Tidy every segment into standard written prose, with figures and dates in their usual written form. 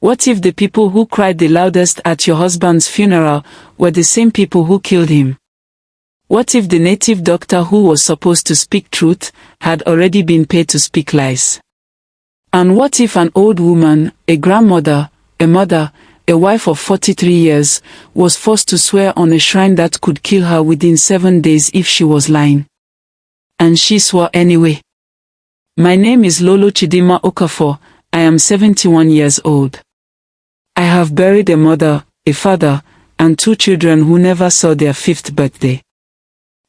What if the people who cried the loudest at your husband's funeral were the same people who killed him? What if the native doctor who was supposed to speak truth had already been paid to speak lies? And what if an old woman, a grandmother, a mother, a wife of 43 years, was forced to swear on a shrine that could kill her within 7 days if she was lying? And she swore anyway. My name is Lolo Chidinma Okafor. I am 71 years old. I have buried a mother, a father, and 2 children who never saw their 5th birthday.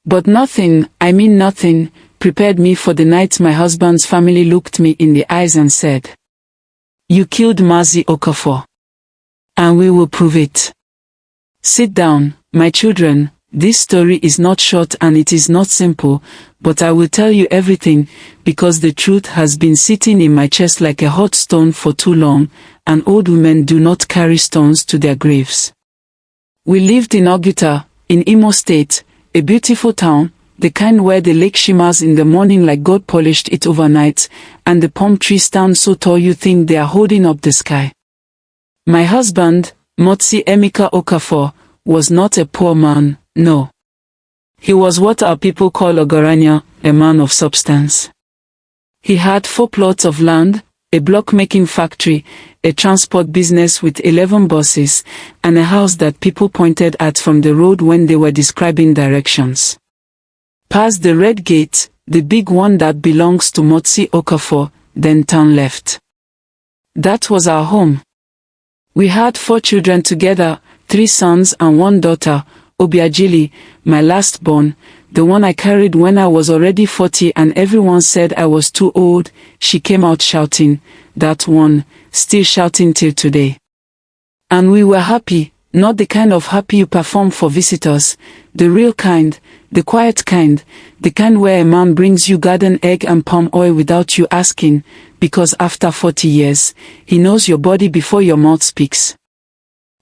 But nothing, I mean nothing, prepared me for the night my husband's family looked me in the eyes and said, "You killed Mazi Okafor. And we will prove it. Sit down, my children. This story is not short and it is not simple, but I will tell you everything, because the truth has been sitting in my chest like a hot stone for too long, and old women do not carry stones to their graves." We lived in Oguta, in Imo State, a beautiful town, the kind where the lake shimmers in the morning like God polished it overnight, and the palm trees stand so tall you think they are holding up the sky. My husband, Motsi Emeka Okafor, was not a poor man, no. He was what our people call Ogaranya, a man of substance. He had 4 plots of land, a block-making factory, a transport business with 11 buses, and a house that people pointed at from the road when they were describing directions. Past the red gate, the big one that belongs to Motsi Okafor, then turn left. That was our home. We had 4 children together, 3 sons and 1 daughter, Obiajili, my last born, the one I carried when I was already 40 and everyone said I was too old. She came out shouting, that one, still shouting till today. And we were happy, not the kind of happy you perform for visitors, the real kind, the quiet kind, the kind where a man brings you garden egg and palm oil without you asking, because after 40 years, he knows your body before your mouth speaks.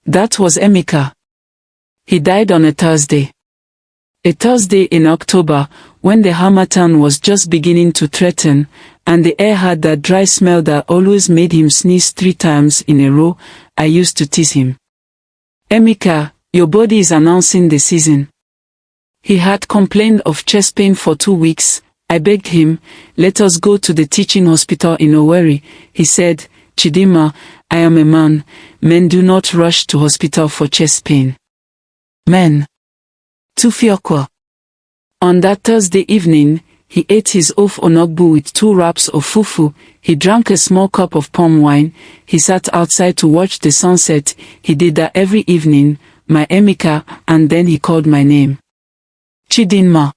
That was Emeka. He died on a Thursday. A Thursday in October, when the harmattan was just beginning to threaten, and the air had that dry smell that always made him sneeze 3 times in a row. I used to tease him. "Emeka, your body is announcing the season." He had complained of chest pain for 2 weeks. I begged him, "Let us go to the teaching hospital in Owerri." He said, "Chidinma, I am a man. Men do not rush to hospital for chest pain. Men. Tufiokwa." On that Thursday evening, he ate his oaf onogbu with 2 wraps of fufu. He drank a small cup of palm wine. He sat outside to watch the sunset. He did that every evening, my Emeka, and then he called my name. Chidinma.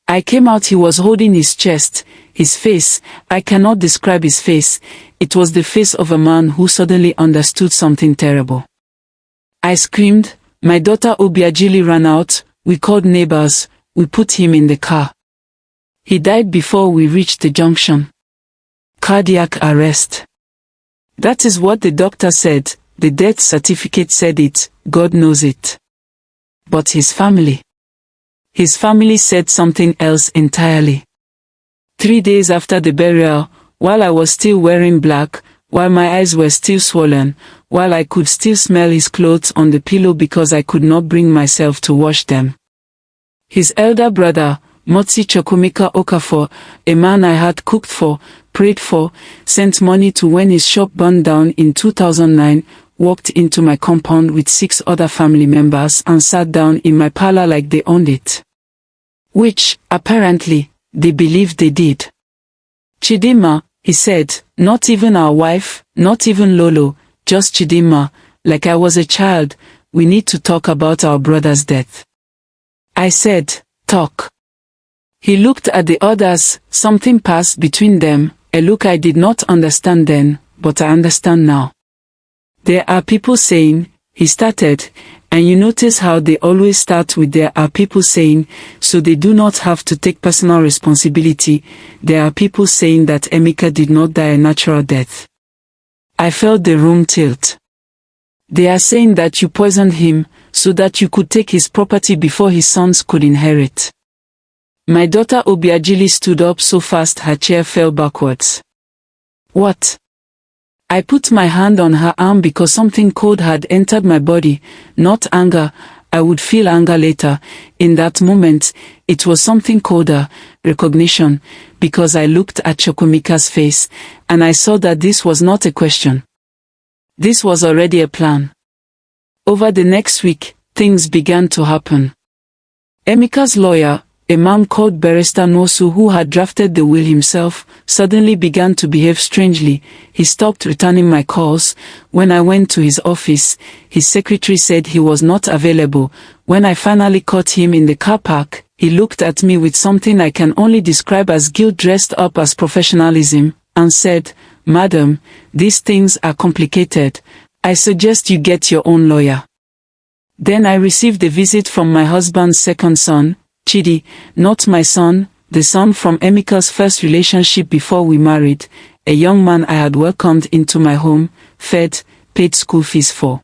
I came out. He was holding his chest, his face. I cannot describe his face. It was the face of a man who suddenly understood something terrible. I screamed. My daughter Obiajili ran out. We called neighbors. We put him in the car. He died before we reached the junction. Cardiac arrest. That is what the doctor said. The death certificate said it. God knows it. But his family said something else entirely. 3 days after the burial, while I was still wearing black, while my eyes were still swollen, while I could still smell his clothes on the pillow because I could not bring myself to wash them, his elder brother, Motsi Chukwemeka Okafor, a man I had cooked for, prayed for, sent money to when his shop burned down in 2009, walked into my compound with 6 other family members and sat down in my parlor like they owned it. Which, apparently, they believed they did. "Chidinma," he said, "not even our wife, not even Lolo, just Chidinma, like I was a child, we need to talk about our brother's death." I said, "Talk." He looked at the others. Something passed between them, a look I did not understand then, but I understand now. "There are people saying," he started, and you notice how they always start with "there are people saying," so they do not have to take personal responsibility. "There are people saying that Emeka did not die a natural death." I felt the room tilt. "They are saying that you poisoned him, so that you could take his property before his sons could inherit." My daughter Obiajili stood up so fast her chair fell backwards. "What?" I put my hand on her arm because something cold had entered my body, not anger. I would feel anger later. In that moment, it was something colder, recognition, because I looked at Chukwemeka's face, and I saw that this was not a question. This was already a plan. Over the next week, things began to happen. Emeka's lawyer, a man called Barrister Nosu, who had drafted the will himself, suddenly began to behave strangely. He stopped returning my calls. When I went to his office, his secretary said he was not available. When I finally caught him in the car park, he looked at me with something I can only describe as guilt dressed up as professionalism, and said, "Madam, these things are complicated. I suggest you get your own lawyer." Then I received a visit from my husband's second son, Chidi, not my son, the son from Emeka's first relationship before we married, a young man I had welcomed into my home, fed, paid school fees for.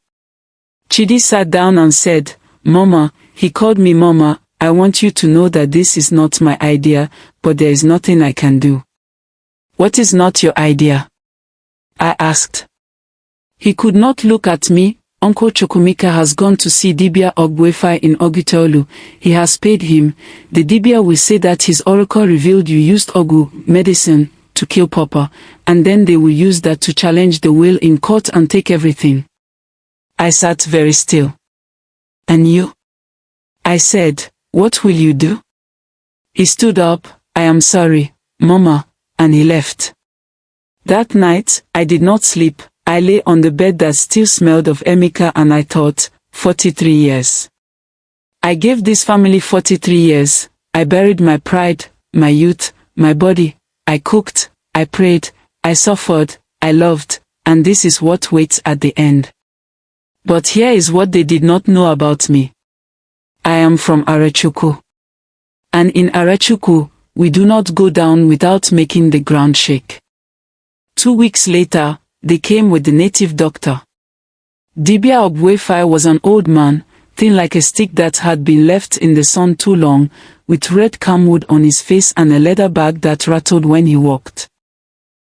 Chidi sat down and said, "Mama," he called me Mama, "I want you to know that this is not my idea, but there is nothing I can do." "What is not your idea?" I asked. He could not look at me. "Uncle Chukwemeka has gone to see Dibia Ogbuefi in Oguta. He has paid him. The Dibia will say that his oracle revealed you used Ogu, medicine, to kill Papa, and then they will use that to challenge the will in court and take everything." I sat very still. "And you?" I said, "What will you do?" He stood up. "I am sorry, Mama," and he left. That night, I did not sleep. I lay on the bed that still smelled of Emeka and I thought, 43 years. I gave this family 43 years. I buried my pride, my youth, my body. I cooked, I prayed, I suffered, I loved, and this is what waits at the end. But here is what they did not know about me. I am from Arachuku. And in Arachuku, we do not go down without making the ground shake. 2 weeks later, they came with the native doctor. Dibia Ogbuefi was an old man, thin like a stick that had been left in the sun too long, with red camwood on his face and a leather bag that rattled when he walked.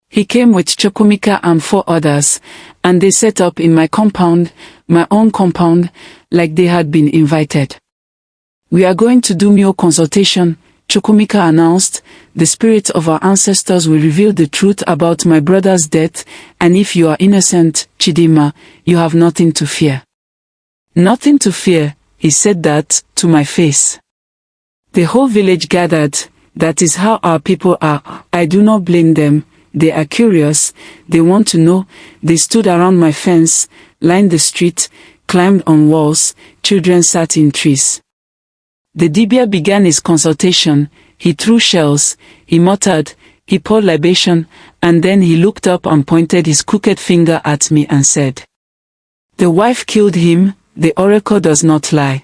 He came with Chukwemeka and 4 others, and they set up in my compound, my own compound, like they had been invited. "We are going to do Mio consultation," Chukwemeka announced. "The spirits of our ancestors will reveal the truth about my brother's death, and if you are innocent, Chidinma, you have nothing to fear." "Nothing to fear," he said that, to my face. The whole village gathered. That is how our people are. I do not blame them. They are curious. They want to know. They stood around my fence, lined the street, climbed on walls. Children sat in trees. The Dibia began his consultation. He threw shells, he muttered, he poured libation, and then he looked up and pointed his crooked finger at me and said, "The wife killed him, the oracle does not lie."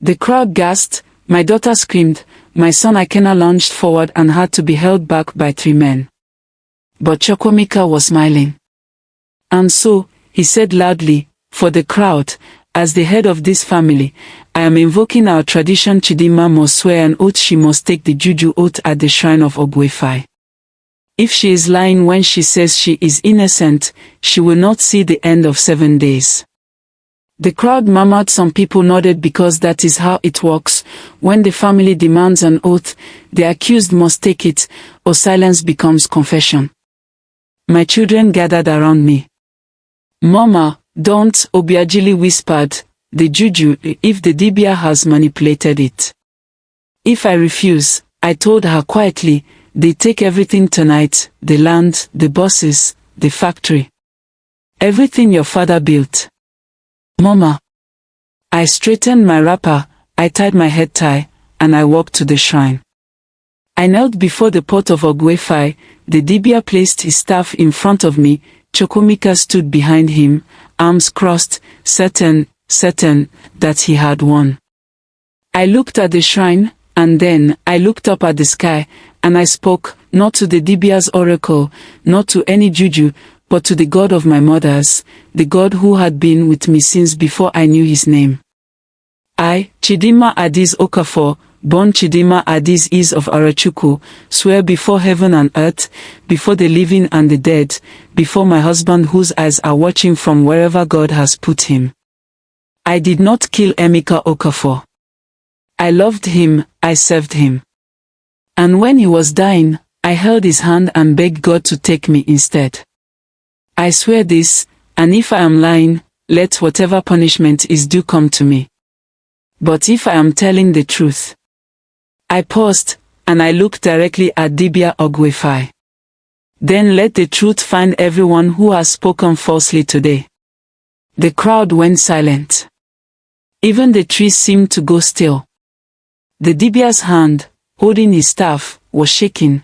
The crowd gasped, my daughter screamed, my son Ikena lunged forward and had to be held back by 3 men. But Chukwemeka was smiling. "And so," he said loudly, for the crowd, "as the head of this family, I am invoking our tradition. Chidinma must swear an oath. She must take the juju oath at the shrine of Ogbuefi. If she is lying when she says she is innocent, she will not see the end of 7 days." The crowd murmured. Some people nodded because that is how it works. When the family demands an oath, the accused must take it, or silence becomes confession. My children gathered around me. "Mama, don't," Obiajili whispered, "the juju, if the Dibia has manipulated it." If I refuse, I told her quietly, they take everything tonight, the land, the bosses, the factory. Everything your father built. Mama. I straightened my wrapper, I tied my head tie, and I walked to the shrine. I knelt before the pot of Ogbuefi. The Dibia placed his staff in front of me. Chukwemeka stood behind him, arms crossed, certain that he had won. I looked at the shrine, and then I looked up at the sky, and I spoke, not to the Dibia's oracle, not to any juju, but to the God of my mothers, the God who had been with me since before I knew his name. I, Chidinma Adiz Okafor, born Chidinma at these ears of Arachuku, swear before heaven and earth, before the living and the dead, before my husband whose eyes are watching from wherever God has put him. I did not kill Emeka Okafor. I loved him, I served him. And when he was dying, I held his hand and begged God to take me instead. I swear this, and if I am lying, let whatever punishment is due come to me. But if I am telling the truth. I paused, and I looked directly at Dibia Ogwefai. Then let the truth find everyone who has spoken falsely today. The crowd went silent. Even the trees seemed to go still. The Dibia's hand, holding his staff, was shaking.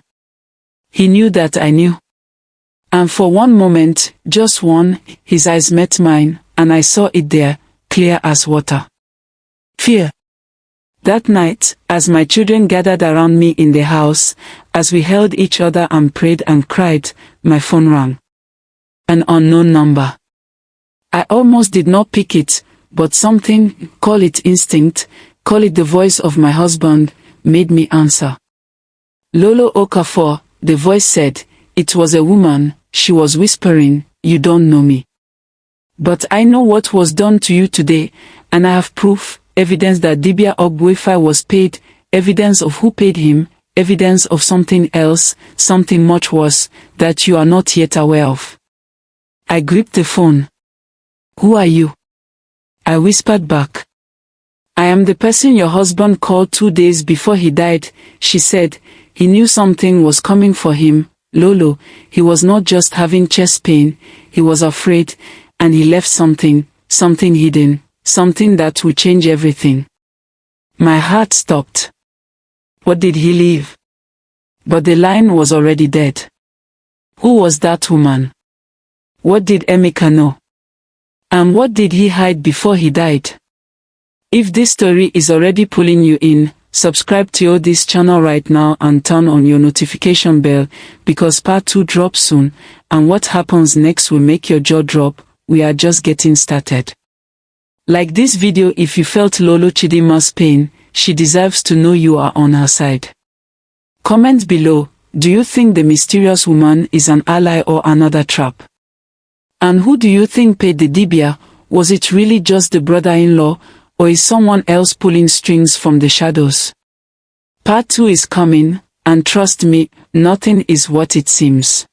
He knew that I knew. And for one moment, just one, his eyes met mine, and I saw it there, clear as water. Fear. That night, as my children gathered around me in the house, as we held each other and prayed and cried, my phone rang. An unknown number. I almost did not pick it, but something, call it instinct, call it the voice of my husband, made me answer. Lolo Okafor, the voice said. It was a woman. She was whispering, "You don't know me. But I know what was done to you today, and I have proof, evidence that Dibia Ogwefai was paid, evidence of who paid him, evidence of something else, something much worse, that you are not yet aware of." I gripped the phone. "Who are you?" I whispered back. "I am the person your husband called 2 days before he died," she said. "He knew something was coming for him, Lolo. He was not just having chest pain, he was afraid, and he left something hidden, something that would change everything." My heart stopped. What did he leave? But the line was already dead. Who was that woman? What did Emeka know? And what did he hide before he died? If this story is already pulling you in, subscribe to this channel right now and turn on your notification bell, because part 2 drops soon, and what happens next will make your jaw drop. We are just getting started. Like this video if you felt Lolo Chidinma's pain. She deserves to know you are on her side. Comment below, do you think the mysterious woman is an ally or another trap? And who do you think paid the Dibia? Was it really just the brother-in-law, or is someone else pulling strings from the shadows? Part 2 is coming, and trust me, nothing is what it seems.